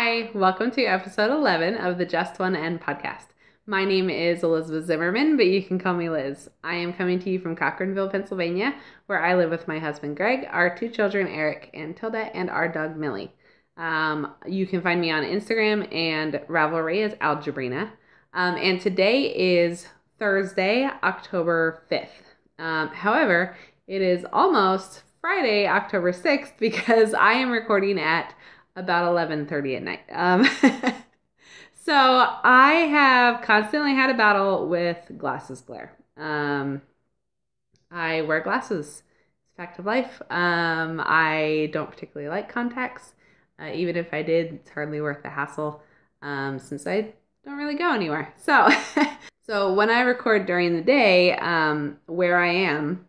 Hi, welcome to episode 11 of the Just One End podcast. My name is Elizabeth Zimmerman, but you can call me Liz. I am coming to you from Cochranville, Pennsylvania, where I live with my husband Greg, our two children Eric and Tilda, and our dog Millie. You can find me on Instagram and Ravelry as Algebrina. And today is Thursday, October 5th. However, it is almost Friday, October 6th, because I am recording at about 11:30 at night. So I have constantly had a battle with glasses glare. I wear glasses. It's a fact of life. I don't particularly like contacts. Even if I did, it's hardly worth the hassle since I don't really go anywhere. So when I record during the day, where I am,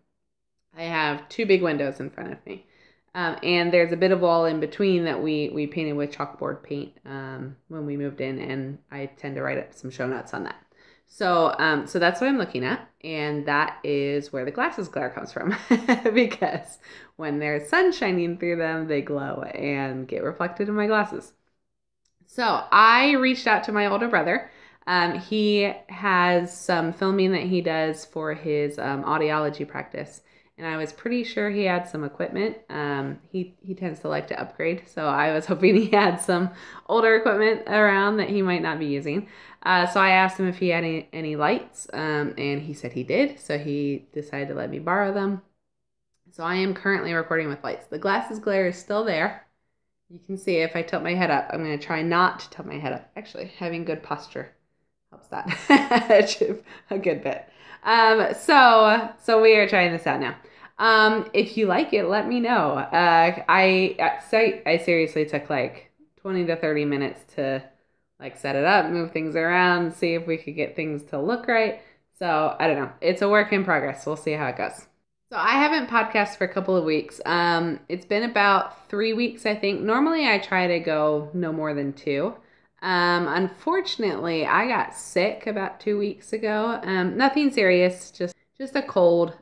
I have two big windows in front of me. And there's a bit of wall in between that we painted with chalkboard paint when we moved in, and I tend to write up some show notes on that. So that's what I'm looking at, and that is where the glasses glare comes from, because when there's sun shining through them, they glow and get reflected in my glasses. So I reached out to my older brother. He has some filming that he does for his audiology practice. And I was pretty sure he had some equipment. He tends to like to upgrade, so I was hoping he had some older equipment around that he might not be using. So I asked him if he had any lights, and he said he did, so he decided to let me borrow them. So I am currently recording with lights. The glasses glare is still there. You can see if I tilt my head up. I'm going to try not to tilt my head up. Actually, having good posture helps that a good bit. So we are trying this out now. If you like it, let me know. I seriously took like 20 to 30 minutes to like set it up, move things around, see if we could get things to look right. So I don't know. It's a work in progress. We'll see how it goes. So I haven't podcasted for a couple of weeks. It's been about 3 weeks, I think. Normally I try to go no more than 2. Unfortunately, I got sick about 2 weeks ago. Nothing serious, just a cold,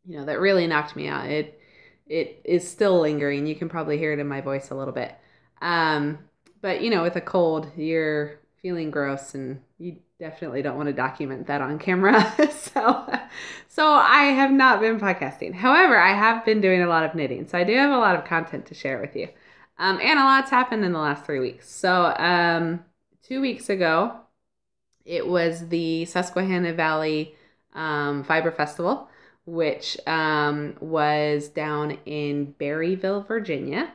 that really knocked me out. It is still lingering. You can probably hear it in my voice a little bit. But with a cold, you're feeling gross, and you definitely don't want to document that on camera. So I have not been podcasting. However, I have been doing a lot of knitting, so I do have a lot of content to share with you. And a lot's happened in the last 3 weeks. So 2 weeks ago, it was the Susquehanna Valley Fiber Festival, which was down in Berryville, Virginia,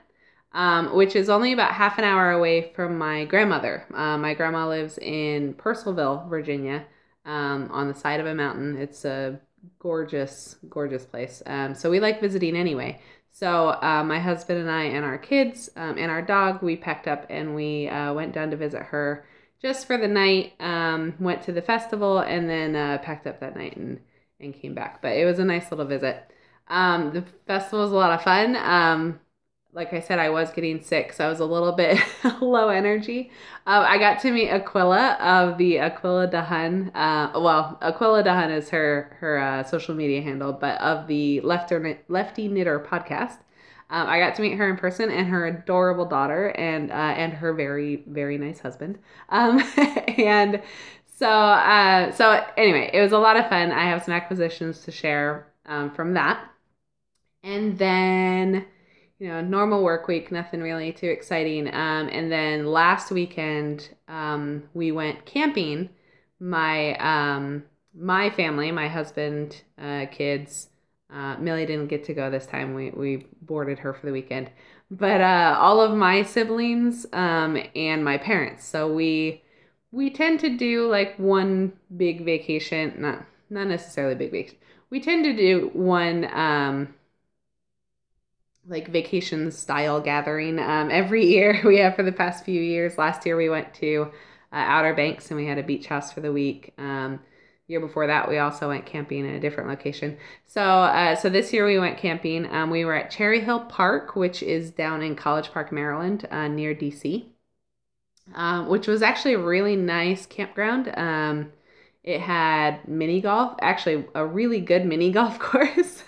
which is only about half an hour away from my grandmother. My grandma lives in Purcellville, Virginia, on the side of a mountain. It's a gorgeous, gorgeous place. So we like visiting anyway. So my husband and I and our kids and our dog, we packed up and we went down to visit her just for the night, went to the festival, and then packed up that night and came back. But it was a nice little visit. The festival was a lot of fun. Like I said, I was getting sick, so I was a little bit low energy. I got to meet Aquila of the Aquila DeHun. Aquila DeHun is her social media handle, but of the Lefty Knitter podcast. I got to meet her in person, and her adorable daughter, and her very, very nice husband. And so anyway, it was a lot of fun. I have some acquisitions to share from that. And then, normal work week, nothing really too exciting. And then last weekend, we went camping. My family, my husband, kids, Millie didn't get to go this time. We boarded her for the weekend. But all of my siblings and my parents. So we tend to do like one big vacation, not necessarily big vacation. We tend to do one like vacation style gathering every year. We have for the past few years. Last year we went to Outer Banks and we had a beach house for the week. Year before that we also went camping in a different location. So this year we went camping. We were at Cherry Hill Park, which is down in College Park, Maryland, near DC. Which was actually a really nice campground. It had mini golf, actually a really good mini golf course.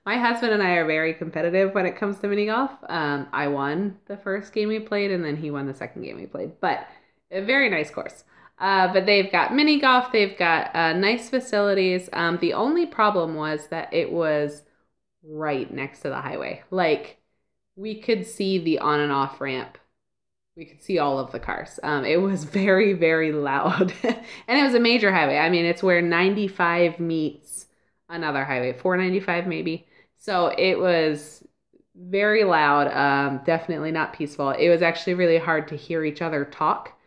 My husband and I are very competitive when it comes to mini golf. I won the first game we played, and then he won the second game we played, but a very nice course. But they've got mini golf, they've got nice facilities. The only problem was that it was right next to the highway. Like, we could see the on and off ramp. We could see all of the cars. It was very, very loud. And it was a major highway. I mean, it's where 95 meets another highway, 495 maybe. So it was very loud, definitely not peaceful. It was actually really hard to hear each other talk.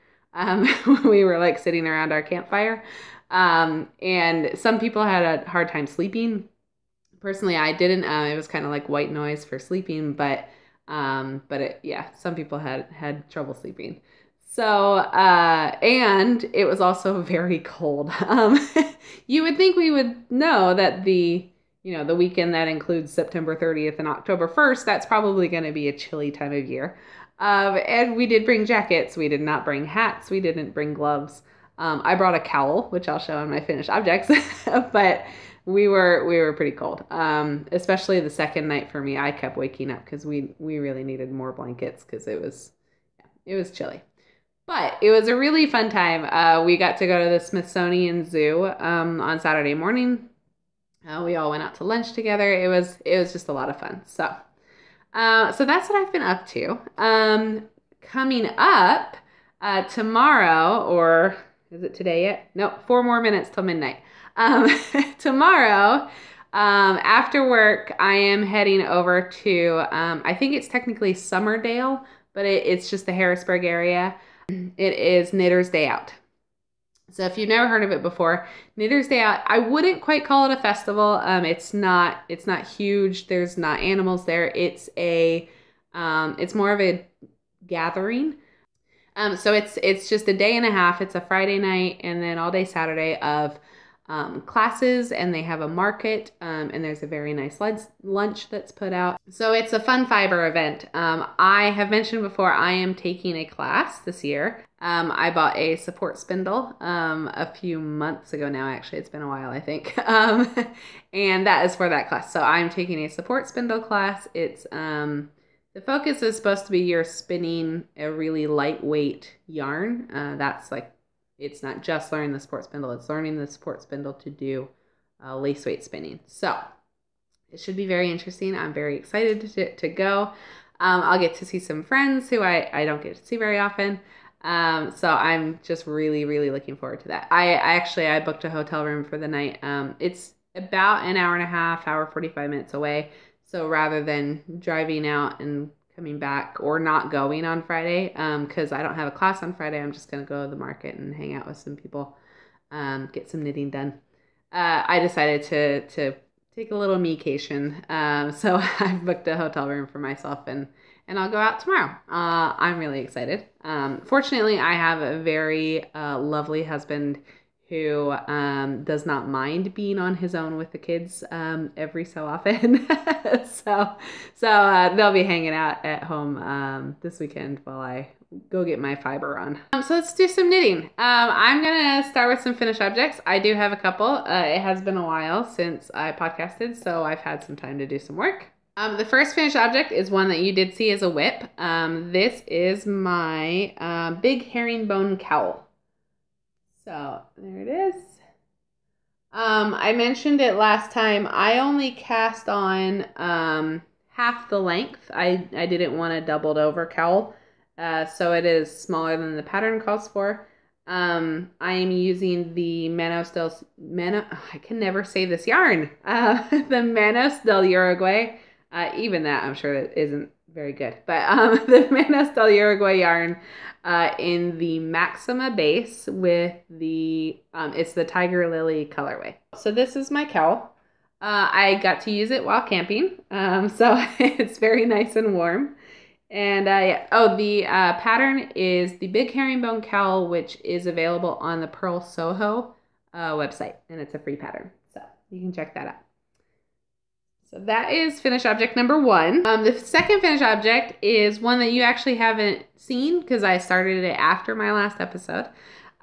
We were like sitting around our campfire. And some people had a hard time sleeping. Personally, I didn't. It was kind of like white noise for sleeping, but some people had trouble sleeping. So, and it was also very cold. You would think we would know that the weekend that includes September 30th and October 1st, that's probably going to be a chilly time of year. And we did bring jackets. We did not bring hats. We didn't bring gloves. I brought a cowl, which I'll show in my finished objects, but we were pretty cold. Especially the second night for me. I kept waking up because we really needed more blankets because it was chilly. But it was a really fun time. We got to go to the Smithsonian Zoo on Saturday morning. We all went out to lunch together. It was just a lot of fun. So that's what I've been up to. Coming up tomorrow, or is it today yet? No, 4 more minutes till midnight. Tomorrow, after work, I am heading over to, I think it's technically Summerdale, but it's just the Harrisburg area. It is Knitter's Day Out. So if you've never heard of it before, Knitter's Day Out, I wouldn't quite call it a festival. It's not huge. There's not animals there. It's more of a gathering. So it's just a day and a half. It's a Friday night and then all day Saturday of classes, and they have a market, and there's a very nice lunch that's put out. So it's a fun fiber event. I have mentioned before, I am taking a class this year. I bought a support spindle a few months ago now. Actually, it's been a while, I think. And that is for that class. So I'm taking a support spindle class. It's the focus is supposed to be you're spinning a really lightweight yarn. That's like, it's not just learning the support spindle, it's learning the support spindle to do lace weight spinning. So it should be very interesting. I'm very excited to go. I'll get to see some friends who I don't get to see very often. So I'm just really, really looking forward to that. I booked a hotel room for the night. It's about an hour and a half, hour, 45 minutes away. So rather than driving out and coming back or not going on Friday, because I don't have a class on Friday, I'm just going to go to the market and hang out with some people, get some knitting done. I decided to take a little me-cation. So I've booked a hotel room for myself and I'll go out tomorrow. I'm really excited. Fortunately, I have a very lovely husband who does not mind being on his own with the kids every so often. so they'll be hanging out at home this weekend while I go get my fiber on. So let's do some knitting. I'm going to start with some finished objects. I do have a couple. It has been a while since I podcasted, so I've had some time to do some work. The first finished object is one that you did see as a whip. This is my big herringbone cowl. So there it is. I mentioned it last time. I only cast on half the length. I didn't want a doubled over cowl. So it is smaller than the pattern calls for. I am using the I can never say this yarn. The Manos del Uruguay. Even that, I'm sure it isn't very good. But the Manos del Uruguay yarn in the Maxima base with the, it's the Tiger Lily colorway. So this is my cowl. I got to use it while camping. So it's very nice and warm. And the pattern is the Big Herringbone Cowl, which is available on the Purl Soho website. And it's a free pattern. So you can check that out. So that is finished object number 1. The second finished object is one that you actually haven't seen because I started it after my last episode.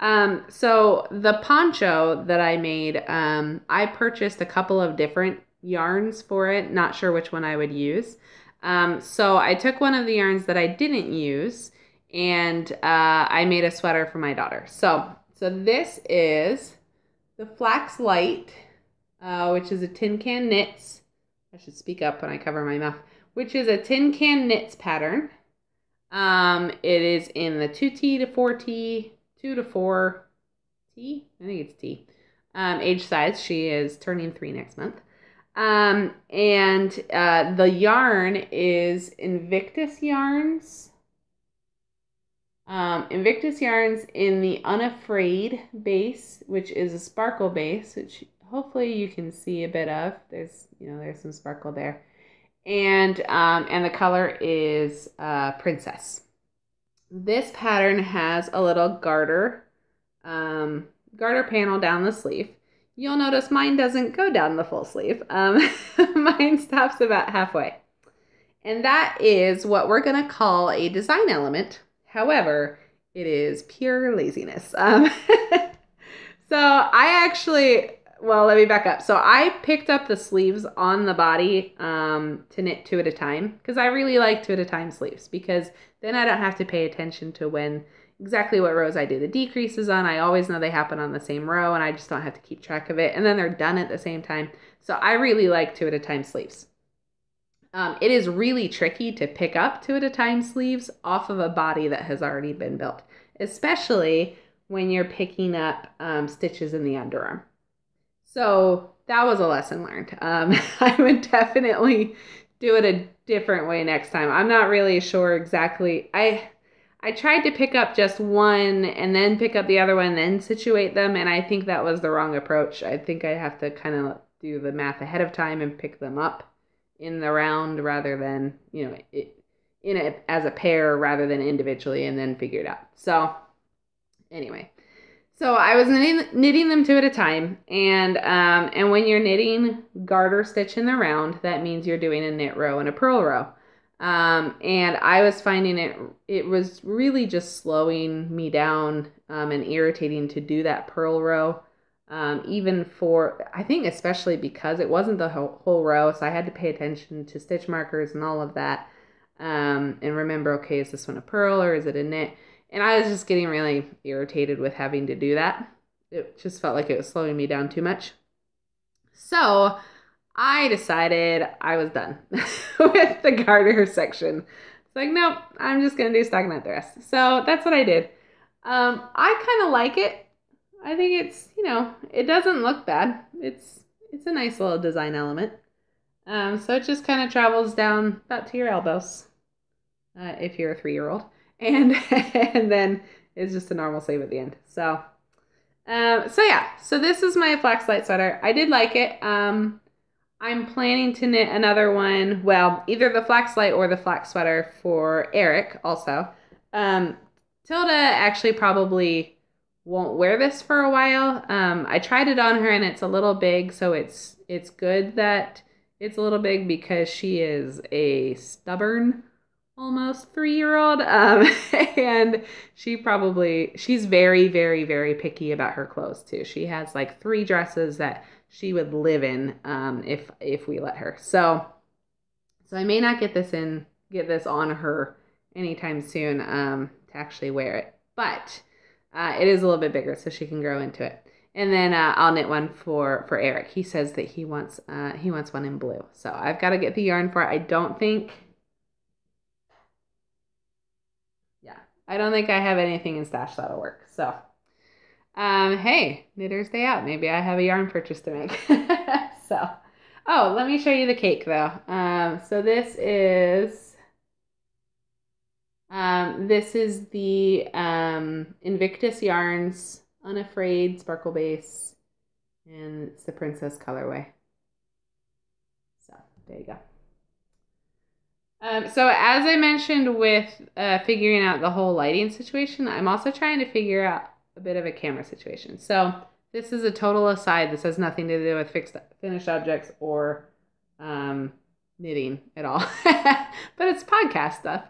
So the poncho that I made, I purchased a couple of different yarns for it. Not sure which one I would use. So I took one of the yarns that I didn't use and I made a sweater for my daughter. So this is the Flax Light, which is a Tin Can Knits. I should speak up when I cover my mouth. Which is a Tin Can Knits pattern. It is in the 2T to 4T, 2 to 4T, I think it's T, age size. She is turning 3 next month. And the yarn is Invictus Yarns. Invictus Yarns in the Unafraid base, which is a sparkle base, which hopefully you can see a bit of. There's some sparkle there. And the color is Princess. This pattern has a little garter panel down the sleeve. You'll notice mine doesn't go down the full sleeve. Mine stops about halfway. And that is what we're going to call a design element. However, it is pure laziness. Well, let me back up. So I picked up the sleeves on the body to knit 2 at a time because I really like 2 at a time sleeves because then I don't have to pay attention to exactly what rows I do the decreases on. I always know they happen on the same row and I just don't have to keep track of it. And then they're done at the same time. So I really like 2 at a time sleeves. It is really tricky to pick up 2 at a time sleeves off of a body that has already been built, especially when you're picking up stitches in the underarm. So that was a lesson learned. I would definitely do it a different way next time. I'm not really sure exactly. I tried to pick up just one and then pick up the other one, then situate them, and I think that was the wrong approach. I think I have to kind of do the math ahead of time and pick them up in the round rather than, as a pair rather than individually and then figure it out. So anyway. So I was knitting them 2 at a time, and when you're knitting garter stitch in the round, that means you're doing a knit row and a purl row. And I was finding it was really just slowing me down and irritating to do that purl row, I think especially because it wasn't the whole row, so I had to pay attention to stitch markers and all of that, and remember, okay, is this one a purl or is it a knit? And I was just getting really irritated with having to do that. It just felt like it was slowing me down too much. So I decided I was done with the garter section. It's like, nope, I'm just going to do stockinette the rest. So that's what I did. I kind of like it. I think it's, it doesn't look bad. It's a nice little design element. So it just kind of travels down about to your elbows if you're a 3-year-old. And then it's just a normal sleeve at the end. So this is my Flax Light sweater. I did like it. I'm planning to knit another one. Well, either the Flax Light or the Flax sweater for Eric also. Tilda actually probably won't wear this for a while. I tried it on her and it's a little big, so it's good that it's a little big because she is a stubborn almost 3-year-old, and she's very, very, very picky about her clothes too. She has like 3 dresses that she would live in if we let her. So I may not get this on her anytime soon to actually wear it, but it is a little bit bigger so she can grow into it. And then I'll knit one for Eric. He says that he wants one in blue. So I've got to get the yarn for it. I don't think I have anything in stash that'll work. So, hey, Knitter's Day out. Maybe I have a yarn purchase to make. So, let me show you the cake though. So this is the Invictus Yarns Unafraid Sparkle Base, and it's the Princess colorway. So there you go. So as I mentioned with figuring out the whole lighting situation, I'm also trying to figure out a bit of a camera situation. So this is a total aside. This has nothing to do with finished objects or knitting at all, but it's podcast stuff.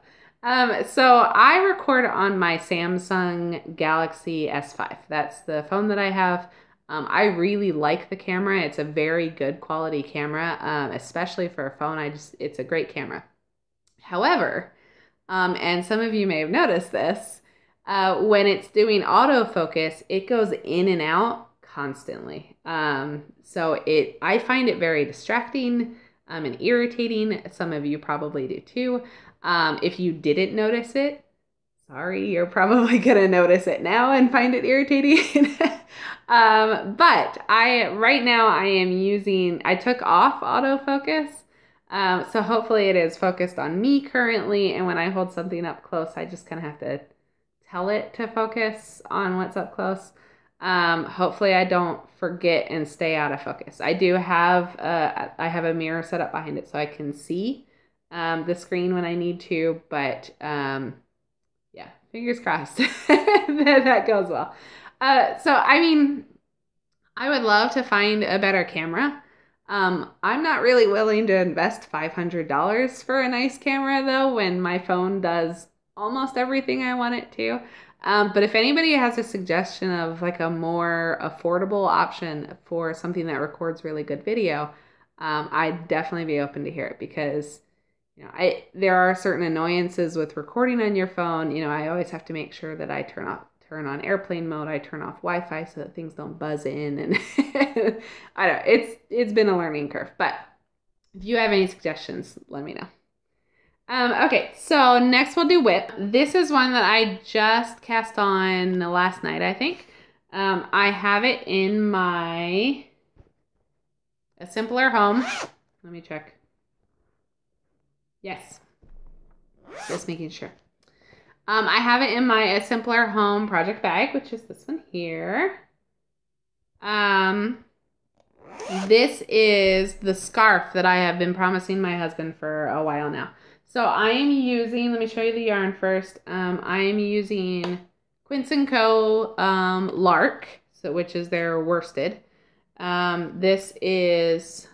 So I record on my Samsung Galaxy S5. That's the phone that I have. I really like the camera. It's a very good quality camera, especially for a phone. It's a great camera. However, and some of you may have noticed this, when it's doing autofocus, it goes in and out constantly. I find it very distracting and irritating. Some of you probably do too. If you didn't notice it, sorry, you're probably gonna notice it now and find it irritating. But right now I took off autofocus. So hopefully it is focused on me currently, and when I hold something up close, I just kind of have to tell it to focus on what's up close. Hopefully I don't forget and stay out of focus. I have a mirror set up behind it so I can see the screen when I need to, but yeah, fingers crossed that goes well. I would love to find a better camera. I'm not really willing to invest $500 for a nice camera though, when my phone does almost everything I want it to. But if anybody has a suggestion of like a more affordable option for something that records really good video, I'd definitely be open to hear it, because there are certain annoyances with recording on your phone. I always have to make sure that I turn on airplane mode. I turn off Wi-Fi so that things don't buzz in, and I don't know. It's been a learning curve, but if you have any suggestions, let me know. Okay, so next we'll do whip. This is one that I just cast on last night, I think. I have it in my A Simpler Home. Let me check. Yes. Just making sure. I have it in my A Simpler Home project bag, which is this one here. This is the scarf that I have been promising my husband for a while now. So I am using, let me show you the yarn first. I am using Quince & Co. Lark, which is their worsted. This is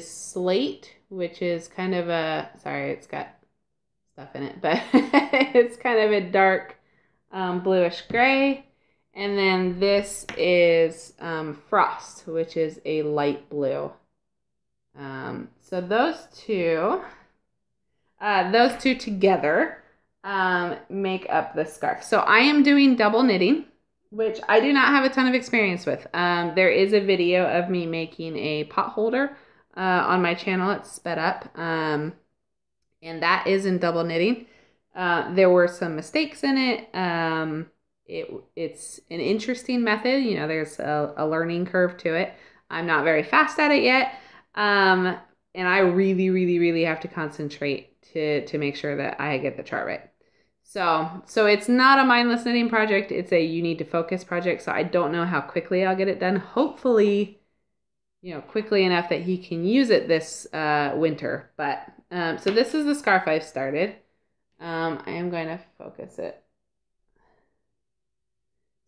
slate, which is kind of sorry, it's got stuff in it, but it's kind of a dark bluish gray. And then this is frost, which is a light blue. So those two together make up the scarf. So I am doing double knitting, which I do not have a ton of experience with. There is a video of me making a pot holder on my channel. It's sped up, and that is in double knitting. There were some mistakes in it. It's an interesting method. There's a learning curve to it. I'm not very fast at it yet. And I really, really, really have to concentrate to make sure that I get the chart right. So it's not a mindless knitting project. It's a you need to focus project. So I don't know how quickly I'll get it done. Hopefully, quickly enough that he can use it this winter. But so this is the scarf I've started. I am going to focus it.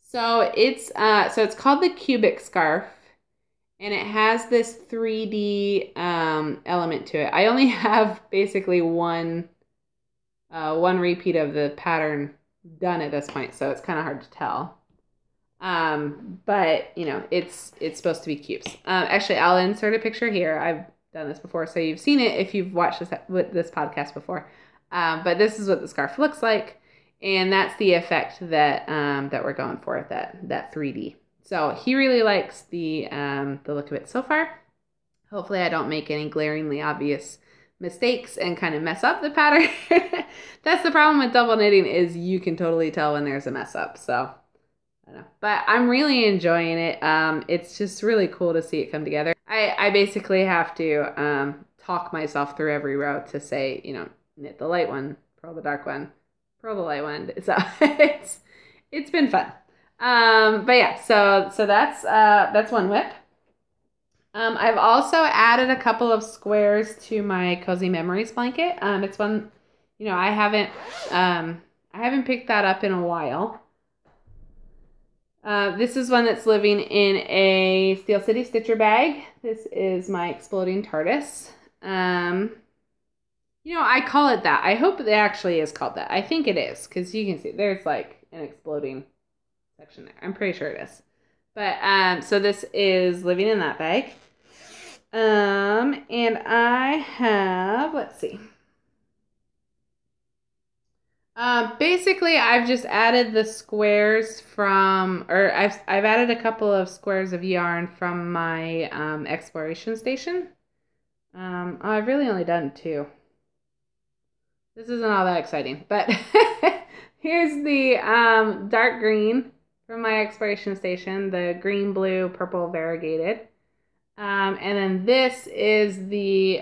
So it's called the cubic scarf, and it has this 3D element to it. I only have basically one repeat of the pattern done at this point, so it's kind of hard to tell. But it's supposed to be cubes. Actually, I'll insert a picture here. I've done this before, so you've seen it if you've watched this podcast before. But this is what the scarf looks like. And that's the effect that we're going for, that 3D. So he really likes the look of it so far. Hopefully I don't make any glaringly obvious mistakes and kind of mess up the pattern. That's the problem with double knitting, is you can totally tell when there's a mess up. So I don't know. But I'm really enjoying it. It's just really cool to see it come together. I basically have to talk myself through every row to say, knit the light one, purl the dark one, purl the light one. So it's been fun. But yeah, so that's one whip. I've also added a couple of squares to my Cozy Memories blanket. It's one, I haven't picked that up in a while. This is one that's living in a Steel City Stitcher bag. This is my Exploding TARDIS. You know, I call it that. I hope it actually is called that. I think it is, because you can see there's like an exploding section there. I'm pretty sure it is. But so this is living in that bag. And I have, let's see. Basically, I've just added the squares from, or I've added a couple of squares of yarn from my exploration station. I've really only done 2. This isn't all that exciting, but here's the dark green from my exploration station, the green, blue, purple variegated. And then this is the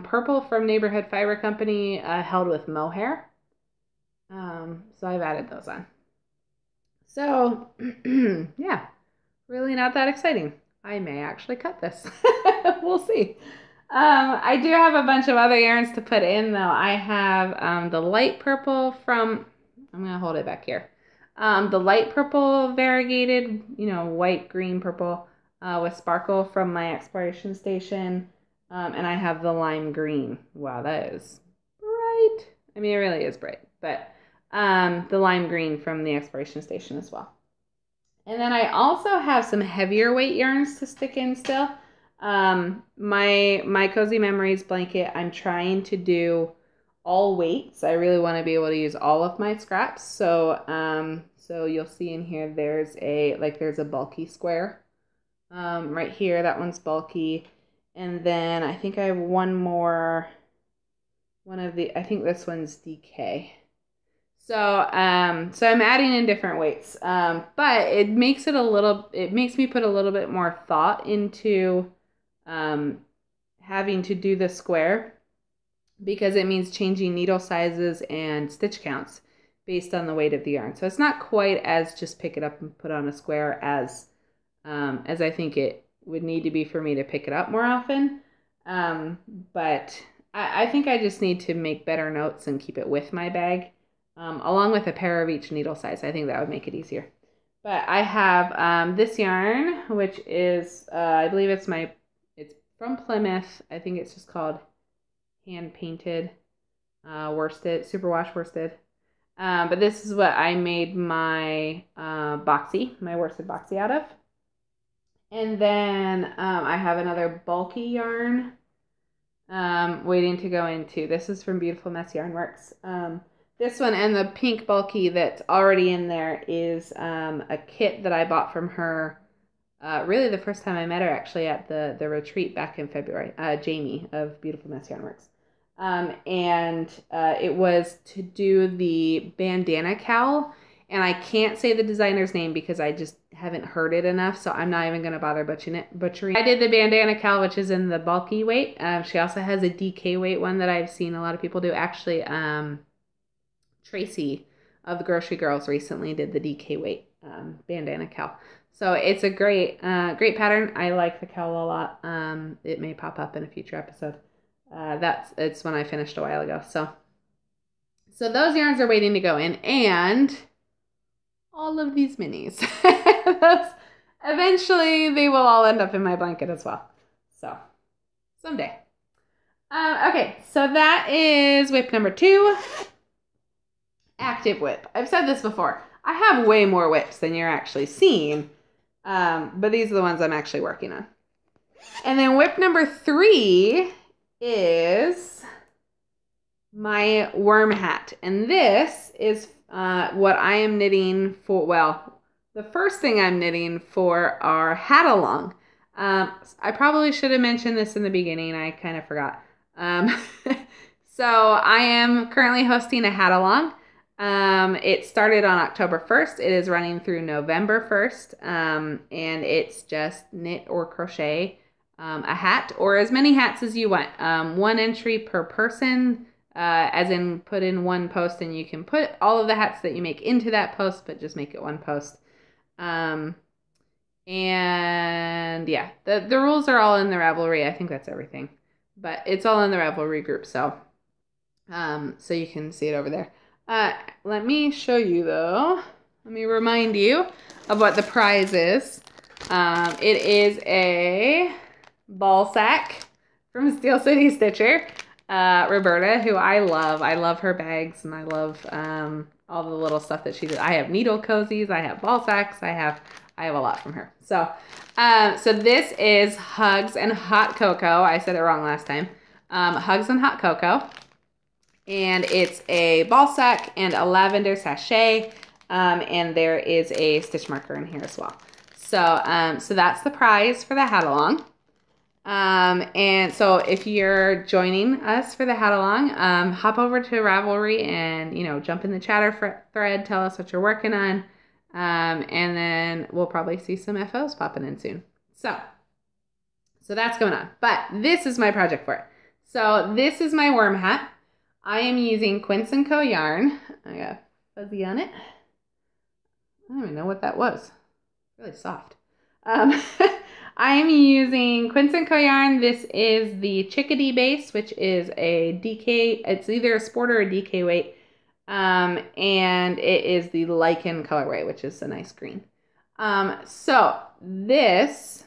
purple from Neighborhood Fiber Company held with mohair. So I've added those on. So, yeah, really not that exciting. I may actually cut this. We'll see. I do have a bunch of other yarns to put in, though. I have the light purple from, I'm going to hold it back here. The light purple variegated, you know, white, green, purple with sparkle from my exploration station. And I have the lime green. Wow, that is bright. I mean, it really is bright. But the lime green from the exploration station as well. And then I also have some heavier weight yarns to stick in still. My Cozy Memories blanket, I'm trying to do all weights. I really want to be able to use all of my scraps. So, so you'll see in here, there's a bulky square, right here. That one's bulky. And then I think I have one more, I think this one's DK. So, so I'm adding in different weights. But it makes me put a little bit more thought into having to do the square, because it means changing needle sizes and stitch counts based on the weight of the yarn. So it's not quite as just pick it up and put on a square as I think it would need to be for me to pick it up more often. But I think I just need to make better notes and keep it with my bag, along with a pair of each needle size. I think that would make it easier. But I have this yarn, which is, I believe it's from Plymouth. I think it's just called Hand Painted Worsted, Superwash Worsted. But this is what I made my my worsted boxy out of. And then I have another bulky yarn waiting to go into. This is from Beautiful Mess Yarn Works. This one and the pink bulky that's already in there is a kit that I bought from her. Really the first time I met her, actually, at the retreat back in February. Jamie of Beautiful Mess Yarn Works. And it was to do the Bandana Cowl. And I can't say the designer's name because I just haven't heard it enough, so I'm not even going to bother butchering. I did the Bandana Cowl, which is in the bulky weight. She also has a DK weight one that I've seen a lot of people do. Actually, Tracy of the Grocery Girls recently did the DK weight Bandana Cowl. So it's a great pattern. I like the cowl a lot. It may pop up in a future episode. It's one I finished a while ago. So those yarns are waiting to go in, and all of these minis. Eventually, they will all end up in my blanket as well. So someday. Okay, so that is whip number 2. Active whip. I've said this before. I have way more whips than you're actually seeing. But these are the ones I'm actually working on. And then whip number 3 is my worm hat. And this is what I am knitting for, well, the first thing I'm knitting for our hat along. I probably should have mentioned this in the beginning. I kind of forgot. So I am currently hosting a hat along. It started on October 1st. It is running through November 1st. And it's just knit or crochet a hat, or as many hats as you want. 1 entry per person, as in put in 1 post, and you can put all of the hats that you make into that post, but just make it 1 post. And yeah, the rules are all in the Ravelry. I think that's everything, but it's all in the Ravelry group. So, so you can see it over there. Let me show you though. let me remind you of what the prize is. It is a ball sack from Steel City Stitcher. Roberta, who I love. I love her bags, and I love all the little stuff that she did. I have needle cozies. I have ball sacks. I have a lot from her. So, so this is Hugs and Hot Cocoa. I said it wrong last time. Hugs and Hot Cocoa. And it's a ball sack and a lavender sachet. And there is a stitch marker in here as well. So, so that's the prize for the hat along. And so if you're joining us for the hat along, hop over to Ravelry and, you know, jump in the chatter thread, tell us what you're working on. And then we'll probably see some FOs popping in soon. So that's going on, but this is my project for it. So this is my worm hat. I am using Quince & Co yarn. I got fuzzy on it. I don't even know what that was. Really soft. I am using Quince & Co yarn. This is the Chickadee base, which is a DK. It's either a sport or a DK weight. And it is the Lichen colorway, which is a nice green. So this,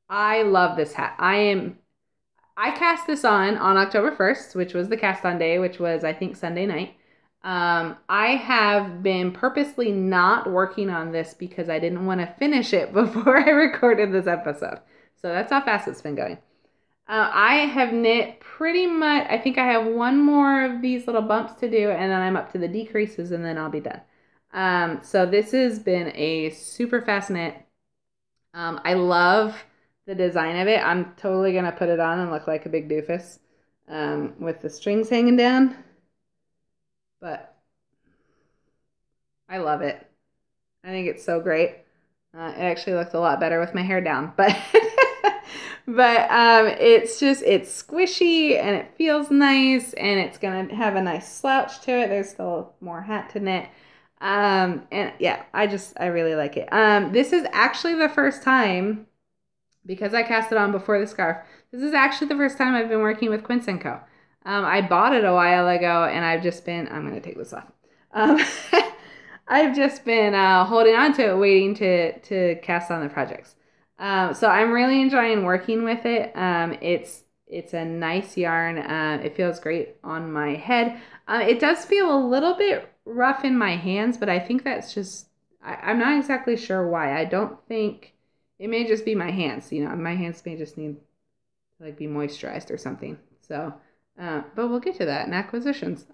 I love this hat. I cast this on October 1st, which was the cast on day, which was, I think, Sunday night. I have been purposely not working on this because I didn't want to finish it before I recorded this episode. So that's how fast it's been going. I have knit pretty much, I think I have one more of these little bumps to do, and then I'm up to the decreases, and then I'll be done. So this has been a super fast knit. I love the design of it. I'm totally going to put it on and look like a big doofus with the strings hanging down. But I love it. I think it's so great. It actually looks a lot better with my hair down, but it's squishy and it feels nice, and it's gonna have a nice slouch to it. There's still more hat to knit. And yeah, I really like it. This is actually the first time, because I cast it on before the scarf, this is actually the first time I've been working with Quince & Co. I bought it a while ago, and I've just been, I'm going to take this off. I've just been holding on to it, waiting to cast on the projects. So I'm really enjoying working with it. It's a nice yarn. It feels great on my head. It does feel a little bit rough in my hands, but I think that's just, I'm not exactly sure why. I don't think, it may just be my hands. You know, my hands may just need to like be moisturized or something. So, but we'll get to that in acquisitions.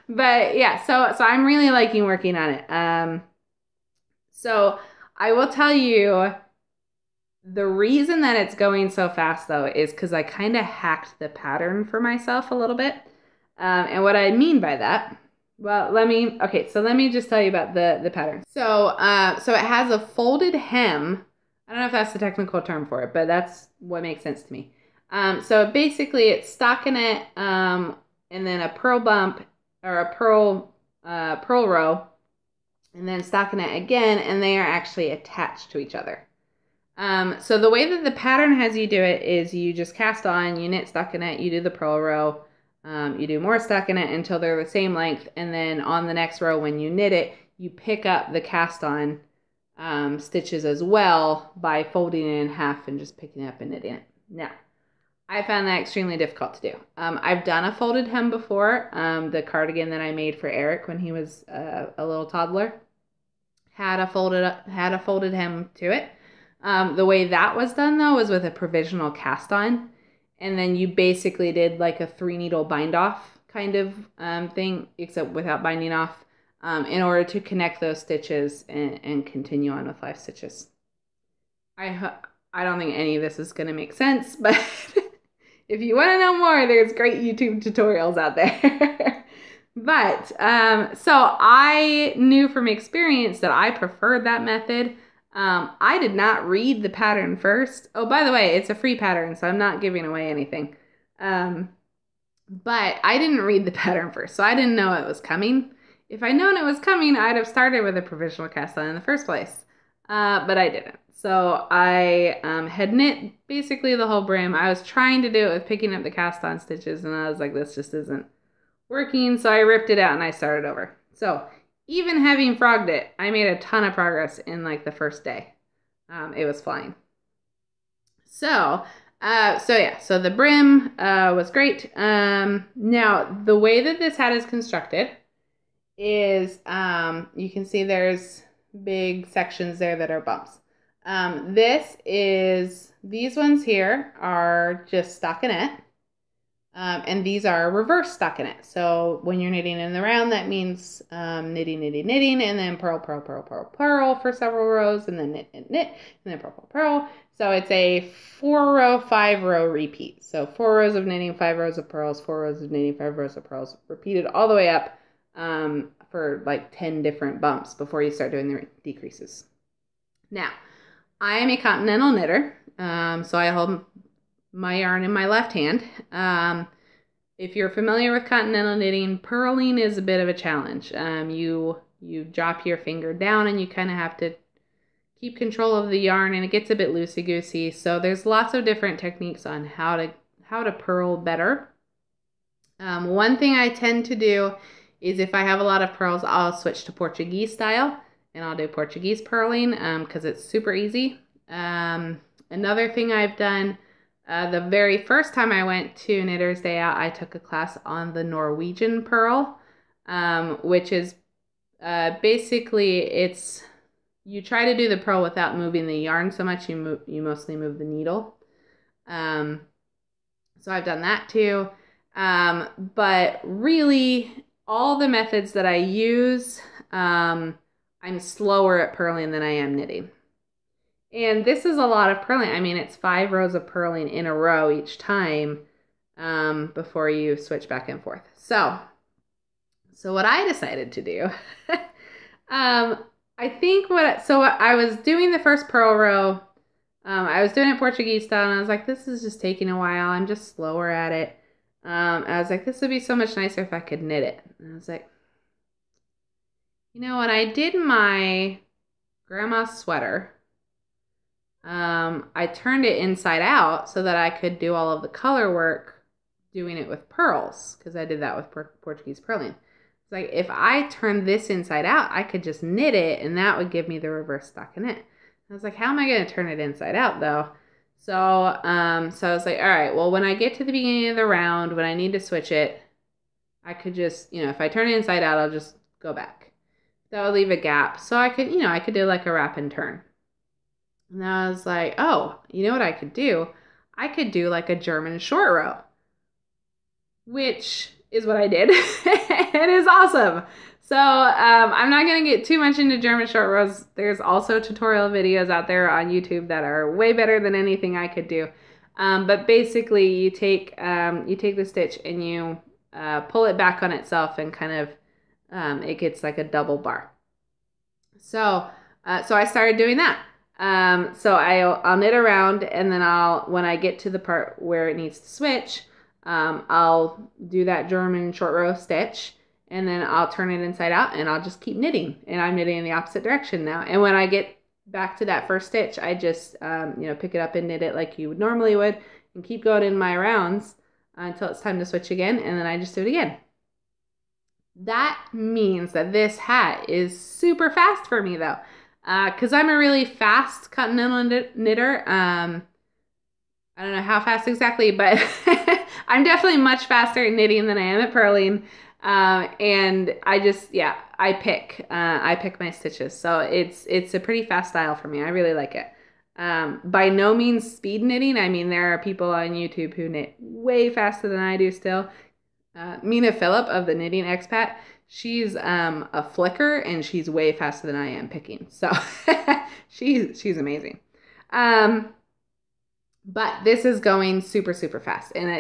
But yeah, so I'm really liking working on it. So I will tell you, the reason that it's going so fast though is because I kind of hacked the pattern for myself a little bit. And what I mean by that, well, let me just tell you about the pattern. So it has a folded hem. I don't know if that's the technical term for it, but that's what makes sense to me. So basically it's stockinette, and then a purl bump, or a purl row, and then stockinette again, and they are actually attached to each other. So the way that the pattern has you do it is you just cast on, you knit stockinette, you do the purl row, you do more stockinette until they're the same length, and then on the next row when you knit it, you pick up the cast on stitches as well by folding it in half and just picking it up and knitting it. Now, I found that extremely difficult to do. I've done a folded hem before. The cardigan that I made for Eric when he was a little toddler had a folded hem to it. The way that was done though was with a provisional cast on, and then you basically did like a 3-needle bind off kind of thing, except without binding off, in order to connect those stitches and continue on with 5 stitches. I don't think any of this is going to make sense, but if you want to know more, there's great YouTube tutorials out there. But, so I knew from experience that I preferred that method. I did not read the pattern first. Oh, by the way, it's a free pattern, so I'm not giving away anything. But I didn't read the pattern first, so I didn't know it was coming. If I'd known it was coming, I'd have started with a provisional cast on in the first place. But I didn't. So I had knit basically the whole brim. I was trying to do it with picking up the cast on stitches, and I was like, this just isn't working. So I ripped it out and I started over. So even having frogged it, I made a ton of progress in like the first day. It was flying. So the brim was great. Now, the way that this hat is constructed is, you can see there's big sections there that are bumps. These ones here are just stockinette. And these are reverse stockinette. So when you're knitting in the round, that means knitting, and then purl, purl, purl, purl, purl for several rows, and then knit, knit, knit, and then purl, purl, purl. So it's a 4-row, 5-row repeat. So 4 rows of knitting, 5 rows of purls, 4 rows of knitting, 5 rows of purls, repeated all the way up for like 10 different bumps before you start doing the decreases. Now, I am a continental knitter, so I hold my yarn in my left hand. If you're familiar with continental knitting, purling is a bit of a challenge. You drop your finger down and you kind of have to keep control of the yarn, and it gets a bit loosey-goosey. So there's lots of different techniques on how to purl better. One thing I tend to do is if I have a lot of pearls, I'll switch to Portuguese style, and I'll do Portuguese purling because it's super easy. Another thing I've done, the very first time I went to Knitter's Day Out, I took a class on the Norwegian purl, which is basically you try to do the purl without moving the yarn so much. You mostly move the needle. So I've done that too. But really, all the methods that I use, I'm slower at purling than I am knitting. And this is a lot of purling. I mean, it's 5 rows of purling in a row each time before you switch back and forth. So what I decided to do, so I was doing the first purl row. I was doing it Portuguese style, and I was like, this is just taking a while. I'm just slower at it. I was like, this would be so much nicer if I could knit it. And I was like, you know, when I did my grandma's sweater, I turned it inside out so that I could do all of the color work doing it with pearls, because I did that with Portuguese purling. It's like, if I turned this inside out, I could just knit it, and that would give me the reverse stockinette. I was like, how am I going to turn it inside out, though? So I was like, all right, well, when I get to the beginning of the round, when I need to switch it, I could just, if I turn it inside out, I'll just go back. That would leave a gap. So I could, I could do like a wrap and turn. And I was like, oh, you know what I could do? I could do like a German short row, which is what I did. It is awesome. So I'm not going to get too much into German short rows. There's also tutorial videos out there on YouTube that are way better than anything I could do. But basically, you take the stitch and you pull it back on itself, and kind of it gets like a double bar. So I started doing that. So I'll knit around, and then when I get to the part where it needs to switch, I'll do that German short row stitch, and then I'll turn it inside out, and I'll just keep knitting, and I'm knitting in the opposite direction now. And when I get back to that first stitch, I just, pick it up and knit it like you normally would, and keep going in my rounds until it's time to switch again, and then I just do it again. That means that this hat is super fast for me, though. Because I'm a really fast continental knitter. I don't know how fast exactly, but I'm definitely much faster at knitting than I am at purling. And I just, I pick my stitches. So it's a pretty fast style for me. I really like it. By no means speed knitting. I mean, there are people on YouTube who knit way faster than I do still. Mina Phillip of the Knitting Expat, she's a flicker, and she's way faster than I am picking. So she's amazing. But this is going super, super fast, and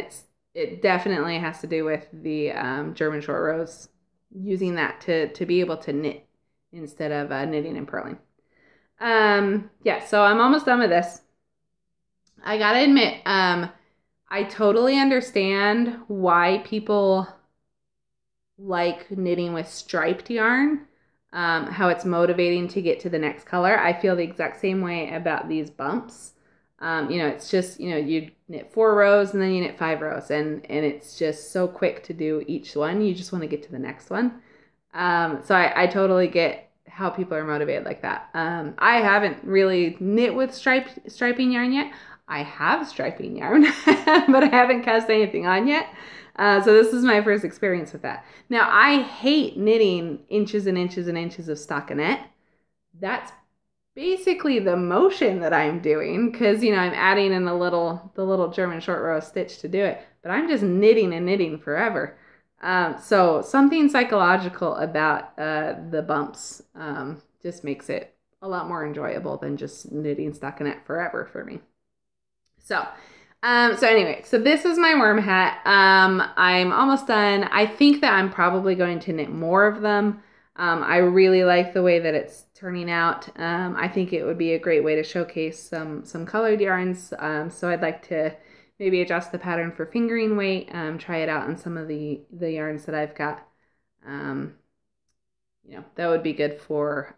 it definitely has to do with the German short rows, using that to be able to knit instead of knitting and purling. So I'm almost done with this. I gotta admit, I totally understand why people like knitting with striped yarn, how it's motivating to get to the next color. I feel the exact same way about these bumps. It's just, you knit 4 rows and then you knit 5 rows, and it's just so quick to do each one. You just want to get to the next one. So I totally get how people are motivated like that. I haven't really knit with striping yarn yet. I have striping yarn, but I haven't cast anything on yet. So this is my first experience with that. Now, I hate knitting inches and inches and inches of stockinette. That's basically the motion that I'm doing because, you know, I'm adding in the little German short row stitch to do it. But I'm just knitting and knitting forever. So something psychological about the bumps just makes it a lot more enjoyable than just knitting stockinette forever for me. So anyway, so this is my worm hat. I'm almost done. I think that I'm probably going to knit more of them. I really like the way that it's turning out. I think it would be a great way to showcase some colored yarns. So I'd like to maybe adjust the pattern for fingering weight, try it out on some of the yarns that I've got. You know, that would be good for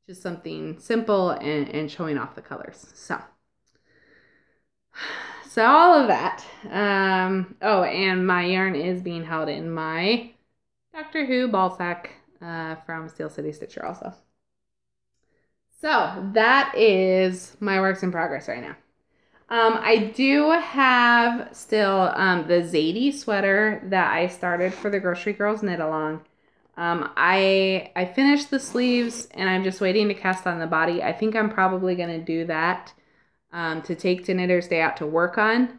just something simple and showing off the colors. So all of that. Oh, and my yarn is being held in my Doctor Who ball sack from Steel City Stitcher also. So that is my works in progress right now. I do have still the Zadie sweater that I started for the Grocery Girls Knit Along. I finished the sleeves and I'm just waiting to cast on the body. I think I'm probably going to do that to take to Knitter's Day Out to work on.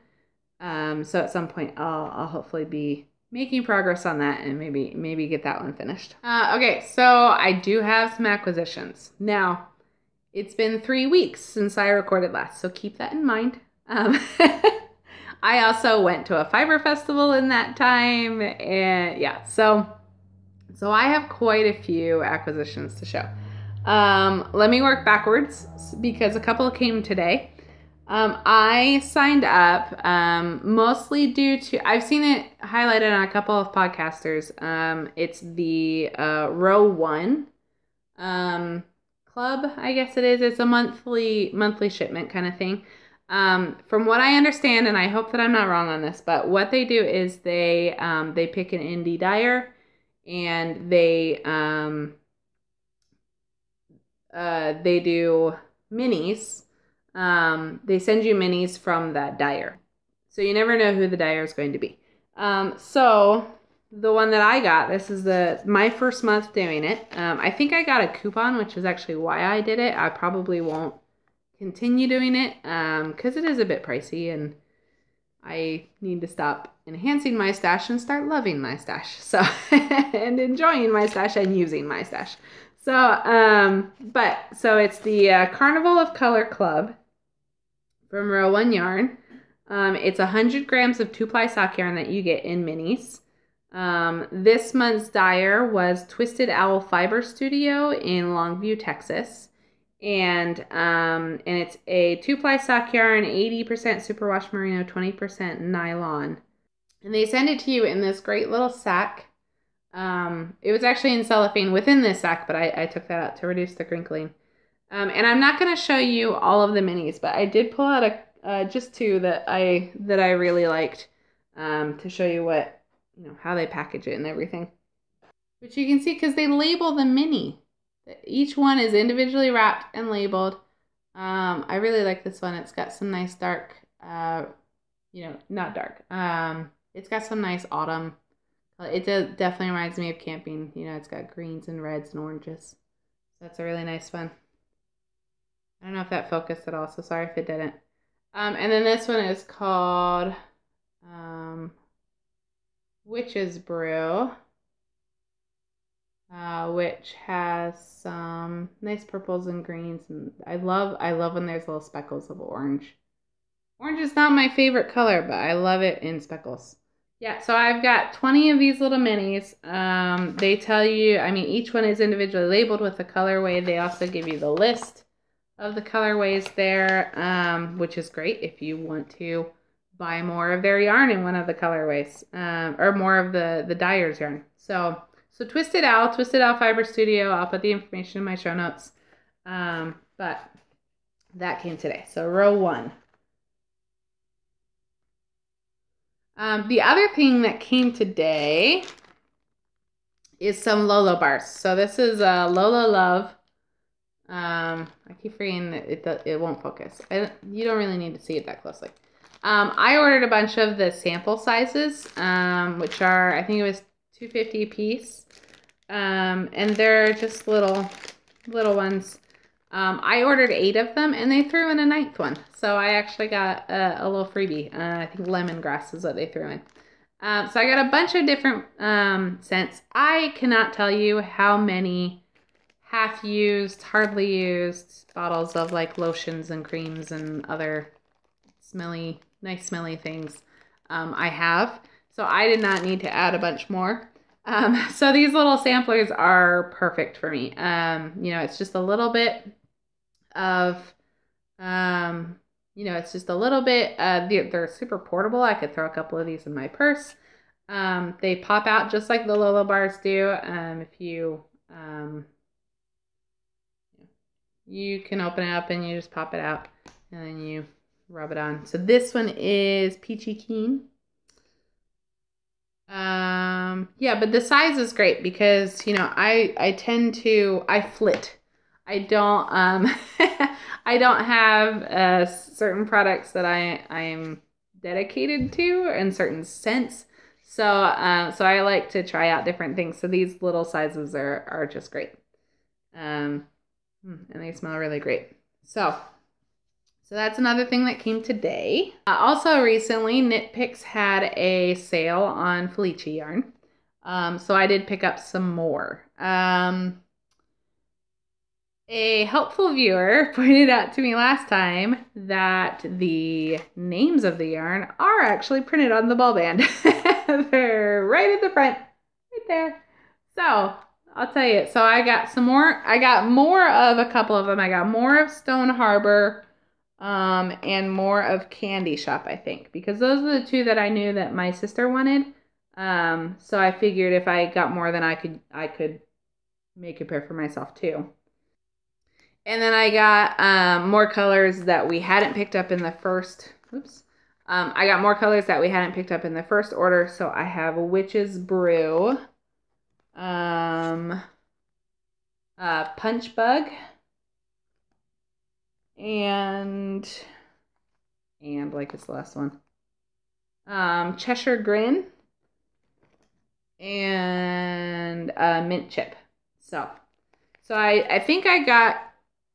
So at some point I'll hopefully be making progress on that and maybe get that one finished. Okay, so I do have some acquisitions. Now, it's been 3 weeks since I recorded last, so keep that in mind. I also went to a fiber festival in that time, and yeah, so I have quite a few acquisitions to show. Let me work backwards because a couple came today. I signed up mostly due to, I've seen it highlighted on a couple of podcasters. It's the Row 1 club, I guess it is. It's a monthly shipment kind of thing. From what I understand, and I hope that I'm not wrong on this, but what they do is they pick an indie dyer and they do minis. They send you minis from that dyer. So you never know who the dyer is going to be. So the one that I got, this is my first month doing it. I think I got a coupon, which is actually why I did it. I probably won't continue doing it because it is a bit pricey and I need to stop enhancing my stash and start loving my stash. So, and enjoying my stash and using my stash. So, so it's the Carnival of Color Club from Row 1 Yarn. It's 100 grams of 2-ply sock yarn that you get in minis. This month's dyer was Twisted Owl Fiber Studio in Longview, Texas. And it's a 2-ply sock yarn, 80% superwash merino, 20% nylon. And they send it to you in this great little sack. It was actually in cellophane within this sack, but I took that out to reduce the crinkling. And I'm not going to show you all of the minis, but I did pull out just 2 that I really liked to show you what, how they package it and everything. But you can see, because they label the mini. Each one is individually wrapped and labeled. I really like this one. It's got some nice dark, not dark. It's got some nice autumn. It definitely reminds me of camping. It's got greens and reds and oranges. So that's a really nice one. I don't know if that focused at all, so sorry if it didn't. And then this one is called Witch's Brew. Which has some nice purples and greens, and I love when there's little speckles of orange. Orange is not my favorite color, but I love it in speckles. Yeah, so I've got 20 of these little minis. They tell you, each one is individually labeled with the colorway. They also give you the list of the colorways there, which is great if you want to buy more of their yarn in one of the colorways, or more of the dyer's yarn. So Twisted Owl Fiber Studio, I'll put the information in my show notes. But that came today. So Row 1. The other thing that came today is some Lolo bars. So this is Lolo Love. I keep forgetting that it won't focus. You don't really need to see it that closely. I ordered a bunch of the sample sizes, which are, I think it was $2.50 a piece. And they're just little ones. I ordered 8 of them, and they threw in a 9th one. So I actually got a little freebie. I think lemongrass is what they threw in. So I got a bunch of different scents. I cannot tell you how many half-used, hardly used bottles of like lotions and creams and other nice smelly things I have. So I did not need to add a bunch more. So these little samplers are perfect for me. You know, it's just a little bit of, you know, it's just a little bit, they're super portable. I could throw a couple of these in my purse. They pop out just like the Lolo bars do. If you, you can open it up and you just pop it out and then you rub it on. So this one is Peachy Keen. Yeah, but the size is great because, you know, I flit. I don't, I don't have certain products that I'm dedicated to and certain scents. So, so I like to try out different things. So these little sizes are just great. And they smell really great. So that's another thing that came today. Also recently, Knit Picks had a sale on Felicia yarn. So I did pick up some more. A helpful viewer pointed out to me last time that the names of the yarn are actually printed on the ball band. They're right at the front, right there. So I'll tell you. So I got some more. I got more of a couple of them. I got more of Stone Harbor. And more of Candy Shop, I think, because those are the 2 that I knew that my sister wanted. So I figured if I got more, then I could make a pair for myself too. And then I got more colors that we hadn't picked up in the first. Oops. I got more colors that we hadn't picked up in the first order. So I have Witch's Brew, Punch Bug. And like it's the last one. Cheshire Grin and Mint Chip. So I think I got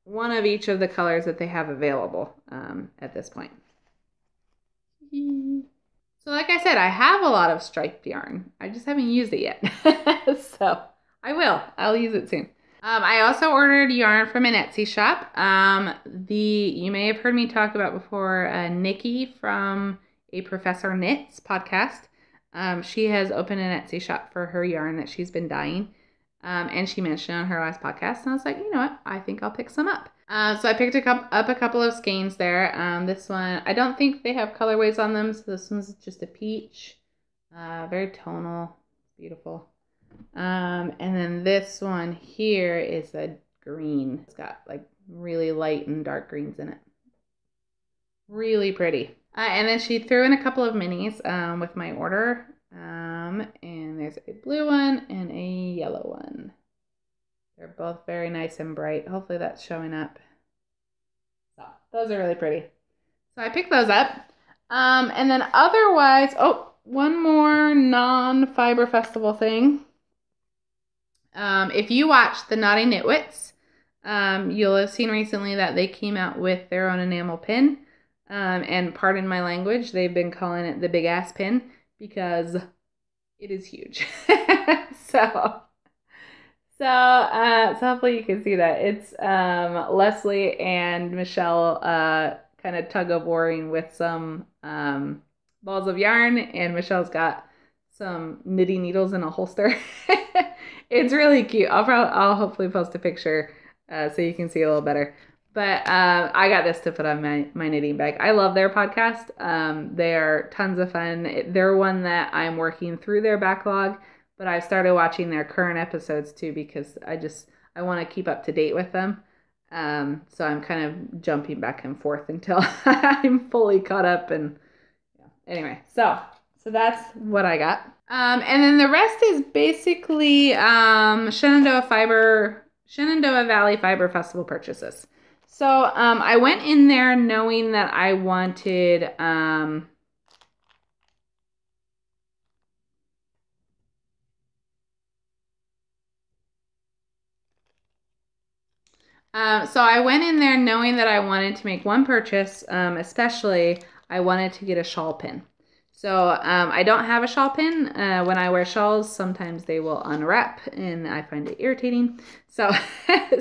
one of each of the colors that they have available at this point. So like I said, I have a lot of striped yarn. I just haven't used it yet. So I will. I'll use it soon. I also ordered yarn from an Etsy shop. You may have heard me talk about before, Nikki from A Professor Knits podcast. She has opened an Etsy shop for her yarn that she's been dyeing. And she mentioned on her last podcast, and I was like, you know what? I think I'll pick some up. So I picked up a couple of skeins there. This one, I don't think they have colorways on them, so this one's just a peach. Very tonal, beautiful. And then this one here is a green. It's got like really light and dark greens in it. Really pretty. And then she threw in a couple of minis with my order. And there's a blue one and a yellow one. They're both very nice and bright. Hopefully that's showing up. So those are really pretty. So I picked those up. And then otherwise, one more non-Fiber Festival thing. If you watch the Naughty Knitwits, you'll have seen recently that they came out with their own enamel pin. And pardon my language, they've been calling it the big ass pin because it is huge. So hopefully you can see that. It's Leslie and Michelle kind of tug of warring with some balls of yarn, and Michelle's got some knitting needles in a holster. It's really cute. I'll hopefully post a picture so you can see a little better. But I got this to put on my knitting bag. I love their podcast. They are tons of fun. They're one that I'm working through their backlog, but I've started watching their current episodes too because I want to keep up to date with them. So I'm kind of jumping back and forth until I'm fully caught up. And yeah. Anyway, so So that's what I got. And then the rest is basically Shenandoah Valley Fiber Festival purchases. So I went in there knowing that I wanted so I went in there knowing that I wanted to make one purchase, especially I wanted to get a shawl pin. So I don't have a shawl pin. When I wear shawls, sometimes they will unwrap and I find it irritating. So,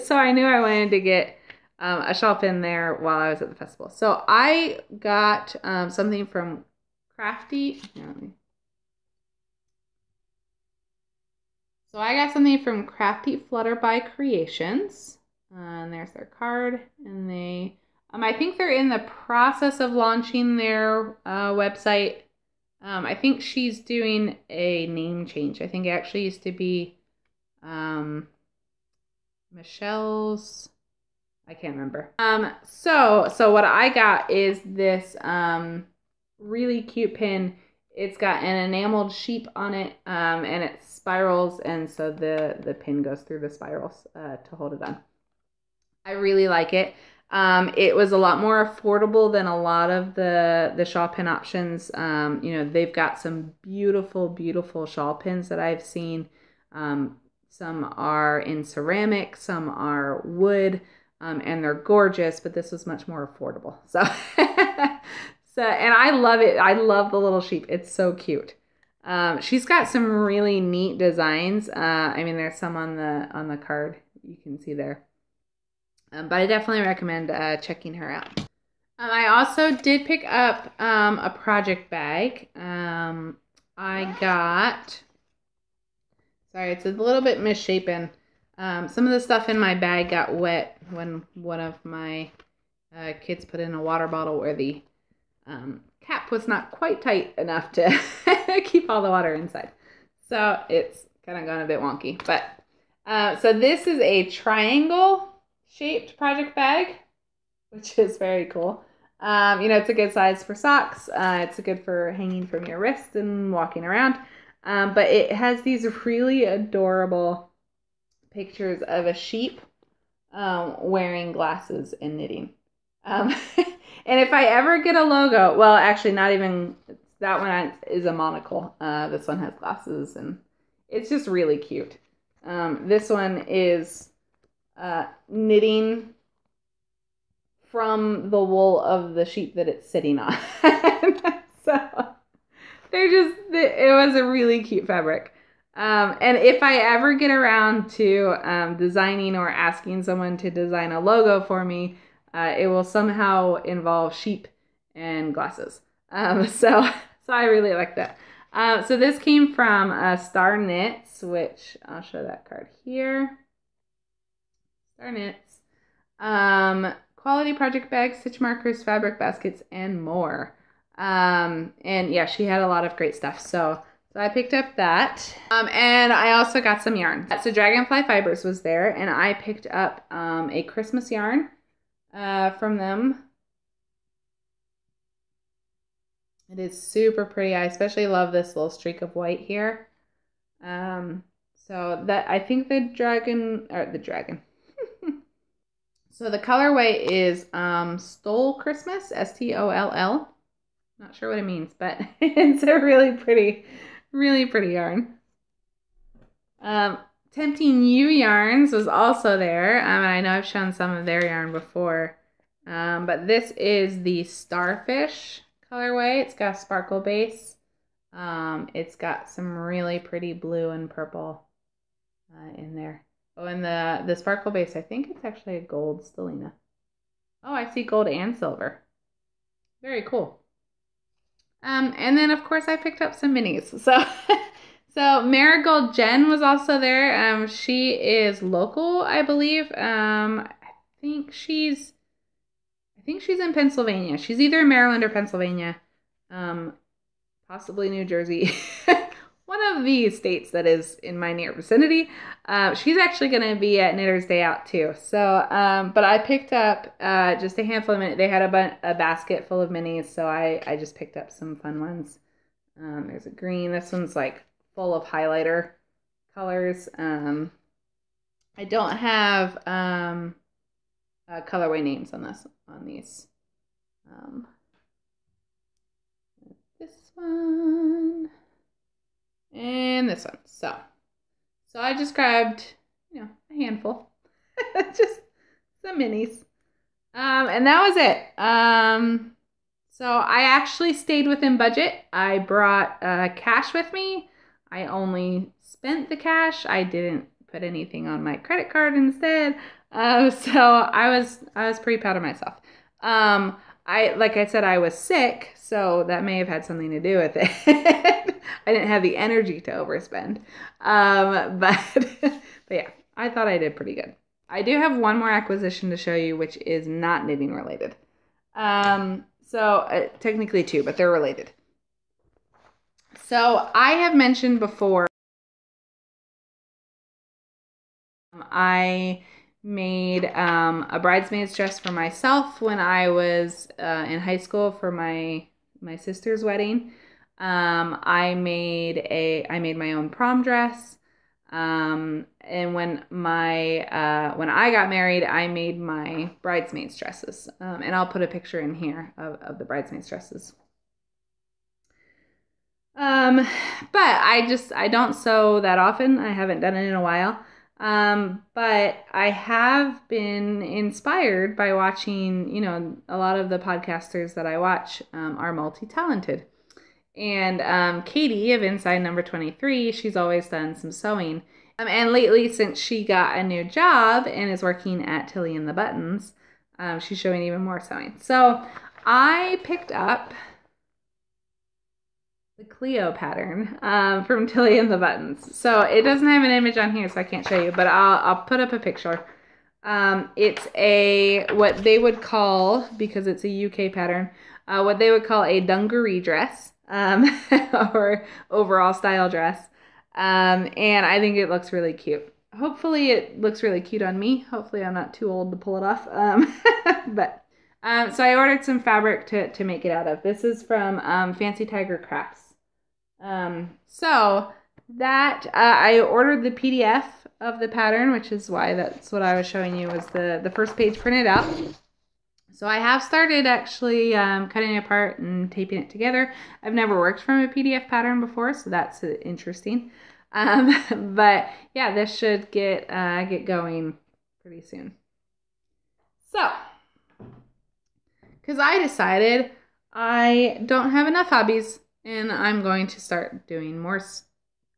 so I knew I wanted to get a shawl pin there while I was at the festival. So I got something from Crafty. So I got something from Crafty Flutterby Creations. And there's their card. And they, I think they're in the process of launching their website. I think she's doing a name change. I think it actually used to be Michelle's. I can't remember. So what I got is this really cute pin. It's got an enameled sheep on it, and it spirals, and so the pin goes through the spirals to hold it on. I really like it. It was a lot more affordable than a lot of the shawl pin options. You know, they've got some beautiful, beautiful shawl pins that I've seen. Some are in ceramic, some are wood, and they're gorgeous, but this was much more affordable. So, and I love it. I love the little sheep. It's so cute. She's got some really neat designs. I mean, there's some on the card you can see there. But I definitely recommend checking her out. I also did pick up a project bag. I got, sorry, it's a little bit misshapen. Some of the stuff in my bag got wet when one of my kids put in a water bottle where the cap was not quite tight enough to keep all the water inside. So it's kind of gone a bit wonky. But so this is a triangle shaped project bag, which is very cool. You know, it's a good size for socks. It's good for hanging from your wrist and walking around. But it has these really adorable pictures of a sheep wearing glasses and knitting. And if I ever get a logo, well, actually not even, that one is a monocle. This one has glasses and it's just really cute. This one is knitting from the wool of the sheep that it's sitting on. So it was a really cute fabric. And if I ever get around to designing or asking someone to design a logo for me, it will somehow involve sheep and glasses. So I really like that. So this came from Star Knits, which I'll show that card here. Star Knits. Quality project bags, stitch markers, fabric baskets, and more. And yeah, she had a lot of great stuff. So I picked up that. And I also got some yarn. So Dragonfly Fibers was there, and I picked up a Christmas yarn from them. It is super pretty. I especially love this little streak of white here. So that, I think the dragon. So the colorway is Stole Christmas, S-T-O-L-L. Not sure what it means, but it's a really pretty yarn. Tempting You Yarns was also there. And I know I've shown some of their yarn before. But this is the Starfish colorway. It's got a sparkle base. It's got some really pretty blue and purple in there. Oh, and the sparkle base, I think it's actually a gold stellina. Oh, I see gold and silver. Very cool. And then, of course, I picked up some minis. So Marigold Jen was also there. She is local, I believe. I think she's in Pennsylvania. She's either in Maryland or Pennsylvania. Possibly New Jersey. One of the states that is in my near vicinity. She's actually going to be at Knitter's Day Out too. So, but I picked up just a handful of minis. They had a basket full of minis, so I just picked up some fun ones There's a green. This one's like full of highlighter colors. I don't have colorway names on these. This one and this one. So I just grabbed, a handful, just some minis, and that was it. So I actually stayed within budget. I brought cash with me. I only spent the cash. I didn't put anything on my credit card instead. So I was pretty proud of myself. Like I said, I was sick, so that may have had something to do with it. I didn't have the energy to overspend. But yeah, I thought I did pretty good. I do have one more acquisition to show you, which is not knitting related. So technically two, but they're related. So I have mentioned before, I made a bridesmaid's dress for myself when I was in high school for my sister's wedding. I made my own prom dress. And when I got married, I made my bridesmaids dresses. And I'll put a picture in here of the bridesmaids dresses. But I don't sew that often. I haven't done it in a while. But I have been inspired by watching, a lot of the podcasters that I watch, are multi-talented. And Katie of Inside Number 23, she's always done some sewing. And lately, since she got a new job and is working at Tilly and the Buttons, she's showing even more sewing. So I picked up the Cleo pattern from Tilly and the Buttons. So it doesn't have an image on here, so I can't show you, but I'll put up a picture. It's what they would call, because it's a UK pattern, what they would call a dungaree dress. Or overall style dress. And I think it looks really cute. Hopefully it looks really cute on me. Hopefully I'm not too old to pull it off. So I ordered some fabric to make it out of. This is from Fancy Tiger Crafts. So that I ordered the PDF of the pattern, which is why that's what I was showing you, was the first page printed out. So I have started actually cutting it apart and taping it together. I've never worked from a PDF pattern before, so that's interesting. But yeah, this should get going pretty soon. So, because I decided I don't have enough hobbies, and I'm going to start doing more.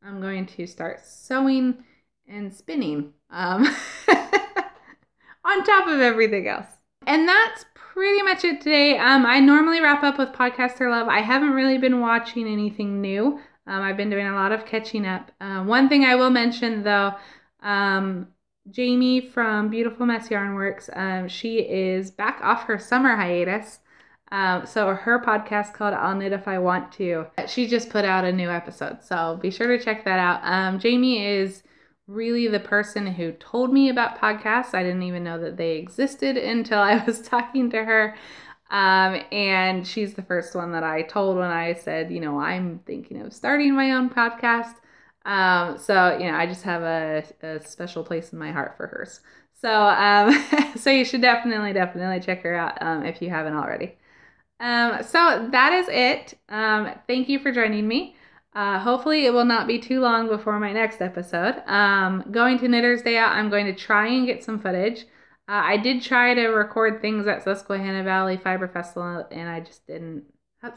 I'm going to start sewing and spinning on top of everything else. And that's pretty much it today. I normally wrap up with Podcaster Love. I haven't really been watching anything new. I've been doing a lot of catching up. One thing I will mention, though, Jamie from Beautiful Mess Yarn Works, she is back off her summer hiatus. So her podcast called I'll Knit If I Want To, she just put out a new episode. So be sure to check that out. Jamie is really the person who told me about podcasts. I didn't even know that they existed until I was talking to her. And she's the first one that I told when I said, I'm thinking of starting my own podcast. So, I just have a special place in my heart for hers. So, so you should definitely check her out, if you haven't already. So that is it. Thank you for joining me. Hopefully it will not be too long before my next episode. Going to Knitter's Day Out, I'm going to try and get some footage. I did try to record things at Susquehanna Valley Fiber Festival, and I just didn't.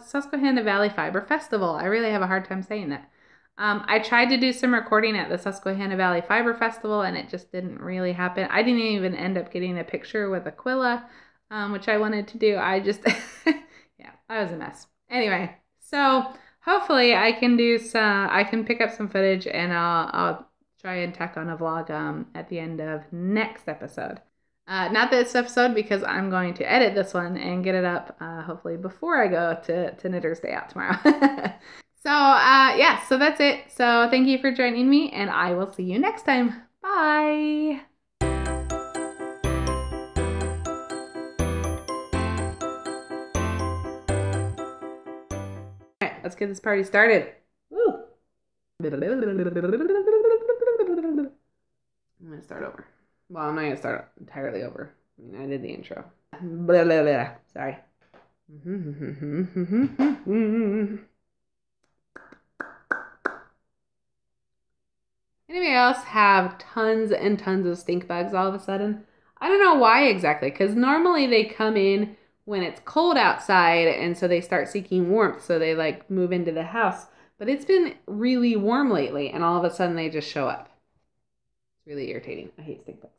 Susquehanna Valley Fiber Festival. I really have a hard time saying that. I tried to do some recording at the Susquehanna Valley Fiber Festival, and it just didn't really happen. I didn't even end up getting a picture with Aquila, which I wanted to do. I just, yeah, I was a mess. Anyway, so hopefully I can pick up some footage, and I'll try and tack on a vlog at the end of next episode. Not this episode, because I'm going to edit this one and get it up hopefully before I go to Knitter's Day Out tomorrow. So yeah, so that's it. So thank you for joining me, and I will see you next time. Bye! let's get this party started. Woo! I'm gonna start over. Well, I'm not gonna start entirely over. I mean, I did the intro. Sorry. Anybody else have tons and tons of stink bugs all of a sudden? I don't know why exactly, because normally they come in when it's cold outside, and so they start seeking warmth, so they like move into the house. But it's been really warm lately, and all of a sudden they just show up. It's really irritating. I hate stink bugs.